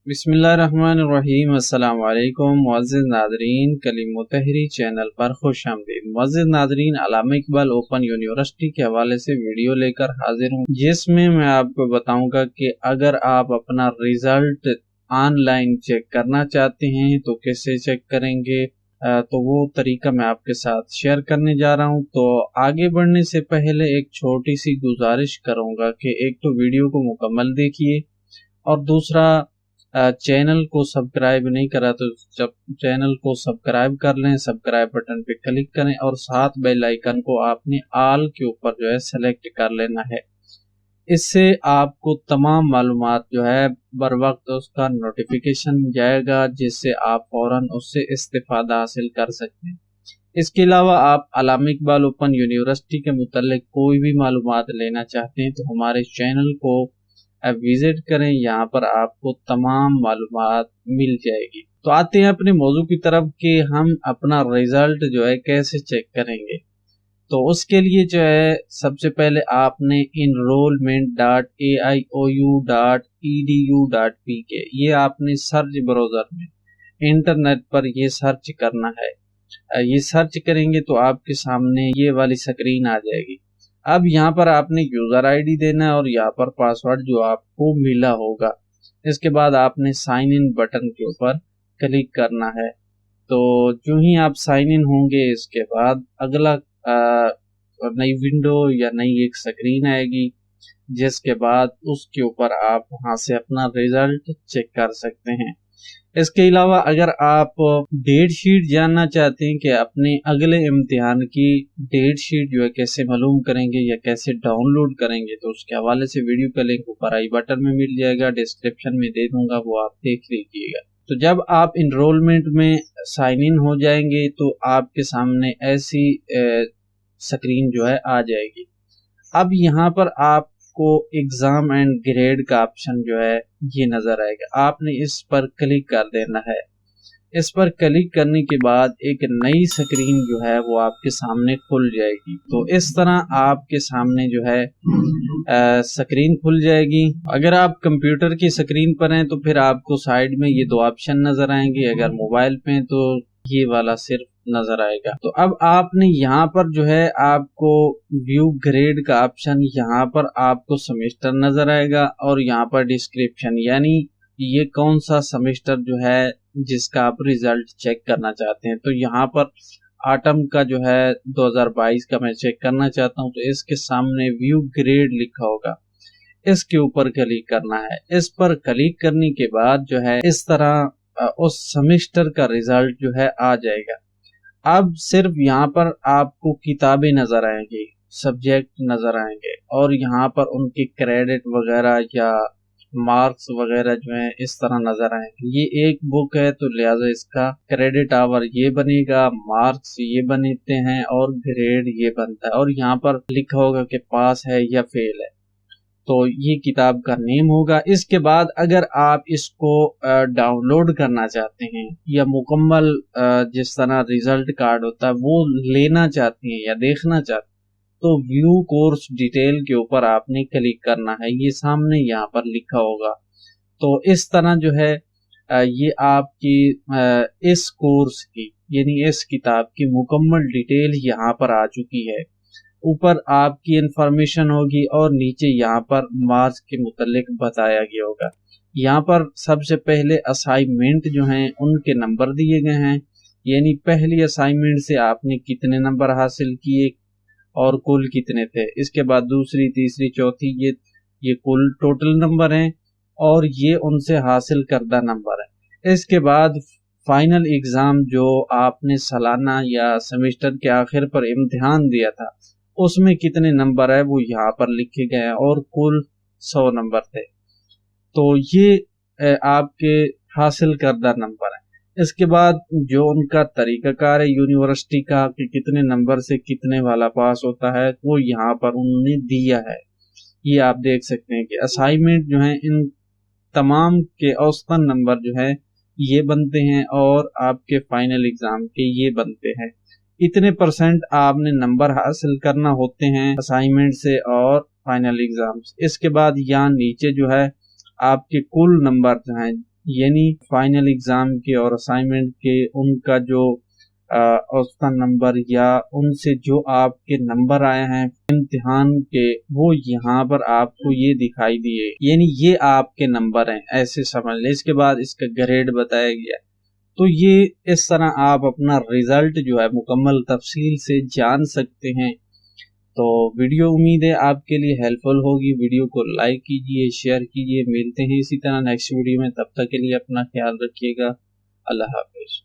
बिस्मिल्लाहिर्रहमानिर्रहीम। अस्सलाम वालेकुम मुअज़्ज़िज़ नाज़रीन, कलीम तहरी चैनल पर खुश आमदीद। मुअज़्ज़िज़ नाज़रीन, अल्लामा इकबाल ओपन यूनिवर्सिटी के हवाले से वीडियो लेकर हाजिर हूँ, जिसमें मैं आपको बताऊंगा कि अगर आप अपना रिजल्ट ऑनलाइन चेक करना चाहते हैं तो कैसे चेक करेंगे। तो वो तरीका मैं आपके साथ शेयर करने जा रहा हूँ। तो आगे बढ़ने से पहले एक छोटी सी गुजारिश करूँगा कि एक तो वीडियो को मुकम्मल देखिए और दूसरा चैनल को सब्सक्राइब नहीं करा तो जब चैनल को सब्सक्राइब कर लें, सब्सक्राइब बटन पे क्लिक करें और साथ बेल आइकन को आपने ऑल के ऊपर जो है सेलेक्ट कर लेना है। इससे आपको तमाम मालूमात जो है बर वक्त उसका नोटिफिकेशन जाएगा, जिससे आप फौरन उससे इस्तेफादा हासिल कर सकते हैं। इसके अलावा आप अल्लामा इकबाल ओपन यूनिवर्सिटी के मुतालिक कोई भी मालूमात लेना चाहते हैं तो हमारे चैनल को विजिट करें, यहाँ पर आपको तमाम मालूमात मिल जाएगी। तो आते हैं अपने मौजू की तरफ कि हम अपना रिजल्ट जो है कैसे चेक करेंगे। तो उसके लिए जो है सबसे पहले आपने enrollment.aiou.edu.pk ये आपने सर्च ब्राउज़र में इंटरनेट पर ये सर्च करना है। ये सर्च करेंगे तो आपके सामने ये वाली स्क्रीन आ जाएगी। अब यहाँ पर आपने यूज़र आईडी देना है और यहाँ पर पासवर्ड जो आपको मिला होगा। इसके बाद आपने साइन इन बटन के ऊपर क्लिक करना है। तो जो ही आप साइन इन होंगे इसके बाद अगला नई विंडो या नई एक स्क्रीन आएगी, जिसके बाद उसके ऊपर आप वहां से अपना रिजल्ट चेक कर सकते हैं। इसके अलावा अगर आप डेट शीट जानना चाहते हैं कि अपने अगले इम्तिहान की डेट शीट जो है कैसे मालूम करेंगे या कैसे डाउनलोड करेंगे, तो उसके हवाले से वीडियो का लिंक ऊपर आई बटन में मिल जाएगा, डिस्क्रिप्शन में दे दूंगा, वो आप देख लीजिएगा। तो जब आप इनरोलमेंट में साइन इन हो जाएंगे तो आपके सामने ऐसी स्क्रीन जो है आ जाएगी। अब यहाँ पर आपको एग्जाम एंड ग्रेड का ऑप्शन जो है ये नजर आएगा, आपने इस पर क्लिक कर देना है। इस पर क्लिक करने के बाद एक नई स्क्रीन जो है वो आपके सामने खुल जाएगी। तो इस तरह आपके सामने जो है स्क्रीन खुल जाएगी। अगर आप कंप्यूटर की स्क्रीन पर हैं तो फिर आपको साइड में ये दो ऑप्शन नजर आएंगे, अगर मोबाइल पे हैं तो ये वाला सिर्फ नजर आएगा। तो अब आपने यहाँ पर जो है आपको व्यू ग्रेड का ऑप्शन, यहाँ पर आपको सेमेस्टर नजर आएगा और यहाँ पर डिस्क्रिप्शन, यानी ये कौन सा सेमेस्टर जो है जिसका आप रिजल्ट चेक करना चाहते हैं। तो यहाँ पर ऑटम का जो है 2022 का मैं चेक करना चाहता हूँ, तो इसके सामने व्यू ग्रेड लिखा होगा, इसके ऊपर क्लिक करना है। इस पर क्लिक करने के बाद जो है इस तरह उस सेमेस्टर का रिजल्ट जो है आ जाएगा। अब सिर्फ यहाँ पर आपको किताबें नजर आएंगी, सब्जेक्ट नजर आएंगे और यहाँ पर उनके क्रेडिट वगैरह या मार्क्स वगैरह जो है इस तरह नजर आएंगे। ये एक बुक है तो लिहाजा इसका क्रेडिट आवर ये बनेगा, मार्क्स ये बनते हैं और ग्रेड ये बनता है, और यहाँ पर लिखा होगा कि पास है या फेल है। तो ये किताब का नेम होगा। इसके बाद अगर आप इसको डाउनलोड करना चाहते हैं या मुकम्मल जिस तरह रिजल्ट कार्ड होता है वो लेना चाहते हैं या देखना चाहते हैं, तो व्यू कोर्स डिटेल के ऊपर आपने क्लिक करना है, ये सामने यहाँ पर लिखा होगा। तो इस तरह जो है ये आपकी इस कोर्स की यानी इस किताब की मुकम्मल डिटेल यहाँ पर आ चुकी है। ऊपर आपकी इंफॉर्मेशन होगी और नीचे यहाँ पर मार्क्स के मुतालिक बताया गया होगा। यहाँ पर सबसे पहले असाइनमेंट जो हैं उनके नंबर दिए गए हैं, यानी पहली असाइनमेंट से आपने कितने नंबर हासिल किए और कुल कितने थे। इसके बाद दूसरी, तीसरी, चौथी, ये कुल टोटल नंबर हैं और ये उनसे हासिल करदा नंबर है। इसके बाद फाइनल एग्जाम जो आपने सालाना या सेमेस्टर के आखिर पर इम्तिहान दिया था उसमें कितने नंबर है वो यहाँ पर लिखे गए हैं और कुल 100 नंबर थे। तो ये आपके हासिल करदा नंबर है। इसके बाद जो उनका तरीकाकार है यूनिवर्सिटी का कि कितने नंबर से कितने वाला पास होता है वो यहाँ पर उन्होंने दिया है। ये आप देख सकते हैं कि असाइनमेंट जो है इन तमाम के औसतन नंबर जो है ये बनते हैं और आपके फाइनल एग्जाम के ये बनते हैं। इतने परसेंट आपने नंबर हासिल करना होते हैं असाइनमेंट से और फाइनल एग्जाम से। इसके बाद यहाँ नीचे जो है आपके कुल नंबर जो हैं यानी फाइनल एग्ज़ाम के और असाइनमेंट के उनका जो औसतन नंबर या उनसे जो आपके नंबर आए हैं इम्तिहान के, वो यहाँ पर आपको ये दिखाई दिए, यानी ये आपके नंबर हैं, ऐसे समझ लें। इसके बाद इसका ग्रेड बताया गया। तो ये इस तरह आप अपना रिजल्ट जो है मुकम्मल तफसील से जान सकते हैं। तो वीडियो उम्मीद है आपके लिए हेल्पफुल होगी। वीडियो को लाइक कीजिए, शेयर कीजिए। मिलते हैं इसी तरह नेक्स्ट वीडियो में, तब तक के लिए अपना ख्याल रखिएगा। अल्लाह हाफिज।